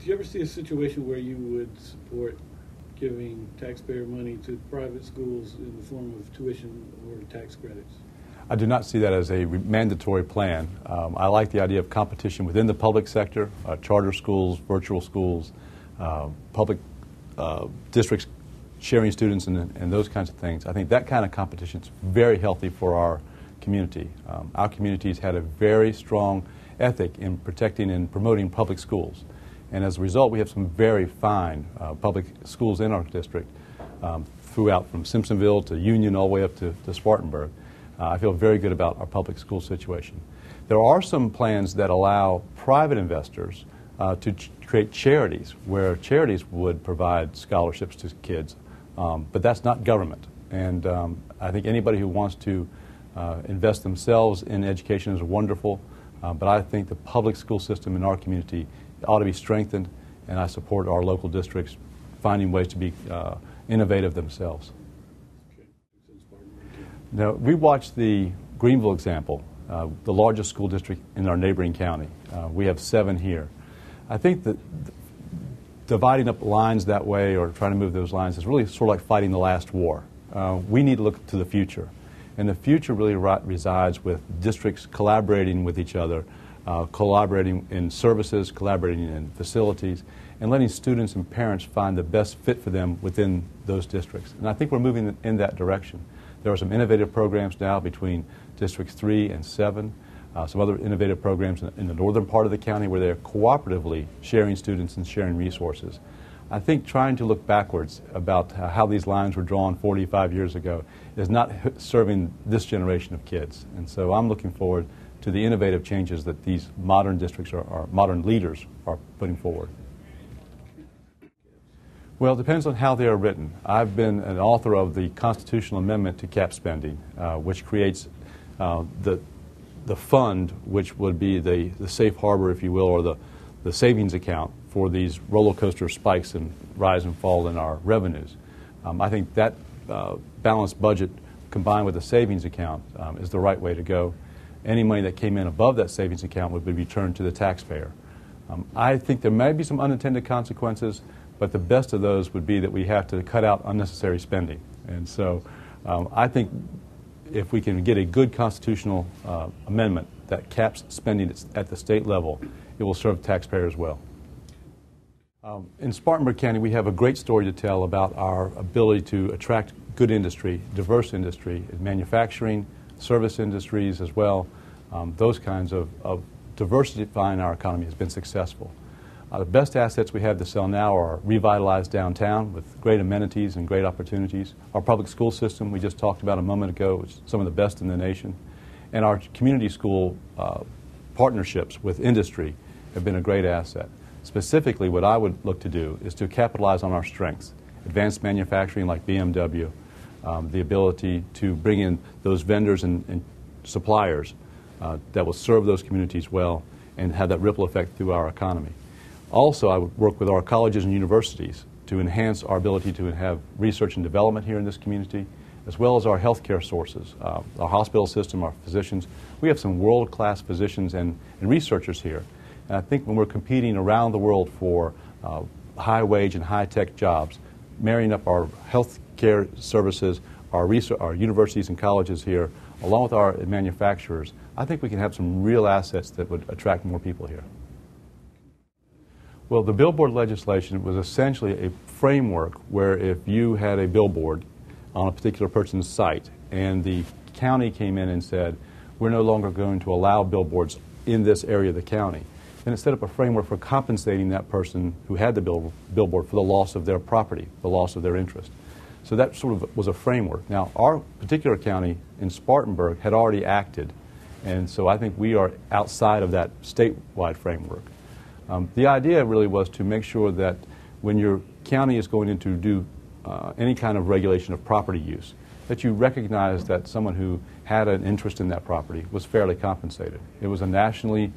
Do you ever see a situation where you would support giving taxpayer money to private schools in the form of tuition or tax credits? I do not see that as a mandatory plan. I like the idea of competition within the public sector, charter schools, virtual schools, public districts sharing students and those kinds of things. I think that kind of competition is very healthy for our community. Our community's had a very strong ethic in protecting and promoting public schools. And as a result, we have some very fine public schools in our district throughout, from Simpsonville to Union all the way up to Spartanburg. I feel very good about our public school situation. There are some plans that allow private investors to create charities, where charities would provide scholarships to kids, but that's not government. And I think anybody who wants to invest themselves in education is wonderful, but I think the public school system in our community ought to be strengthened, and I support our local districts finding ways to be innovative themselves. Now, we watched the Greenville example, the largest school district in our neighboring county. We have 7 here. I think that dividing up lines that way or trying to move those lines is really sort of like fighting the last war. We need to look to the future. And the future really resides with districts collaborating with each other, collaborating in services, collaborating in facilities, and letting students and parents find the best fit for them within those districts. And I think we're moving in that direction. There are some innovative programs now between Districts 3 and 7, some other innovative programs in the northern part of the county where they're cooperatively sharing students and sharing resources. I think trying to look backwards about how these lines were drawn 45 years ago is not serving this generation of kids. And so I'm looking forward to the innovative changes that these modern districts or modern leaders are putting forward. Well, it depends on how they are written. I've been an author of the constitutional amendment to cap spending, which creates the fund, which would be the safe harbor, if you will, or the savings account for these roller coaster spikes and rise and fall in our revenues. I think that balanced budget combined with a savings account is the right way to go. Any money that came in above that savings account would be returned to the taxpayer. I think there may be some unintended consequences, but the best of those would be that we have to cut out unnecessary spending. And so I think if we can get a good constitutional amendment that caps spending at the state level, it will serve taxpayers well. In Spartanburg County, we have a great story to tell about our ability to attract good industry, diverse industry, in manufacturing, service industries as well. Those kinds of diversifying our economy has been successful. The best assets we have to sell now are revitalized downtown with great amenities and great opportunities. Our public school system we just talked about a moment ago is some of the best in the nation. And our community school partnerships with industry have been a great asset. Specifically, what I would look to do is to capitalize on our strengths. Advanced manufacturing like BMW, the ability to bring in those vendors and suppliers that will serve those communities well and have that ripple effect through our economy. Also, I would work with our colleges and universities to enhance our ability to have research and development here in this community, as well as our healthcare sources, our hospital system, our physicians. We have some world-class physicians and researchers here. And I think when we're competing around the world for high-wage and high-tech jobs, marrying up our healthcare services, our universities and colleges here, along with our manufacturers, I think we can have some real assets that would attract more people here. Well, the billboard legislation was essentially a framework where if you had a billboard on a particular person's site and the county came in and said, we're no longer going to allow billboards in this area of the county, then it set up a framework for compensating that person who had the billboard for the loss of their property, the loss of their interest. So that sort of was a framework. Now, our particular county in Spartanburg had already acted, and so I think we are outside of that statewide framework. The idea really was to make sure that when your county is going in to do any kind of regulation of property use, that you recognize that someone who had an interest in that property was fairly compensated. It was a nationally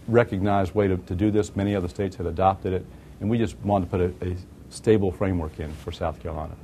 recognized way to do this. Many other states had adopted it, and we just wanted to put a stable framework in for South Carolina.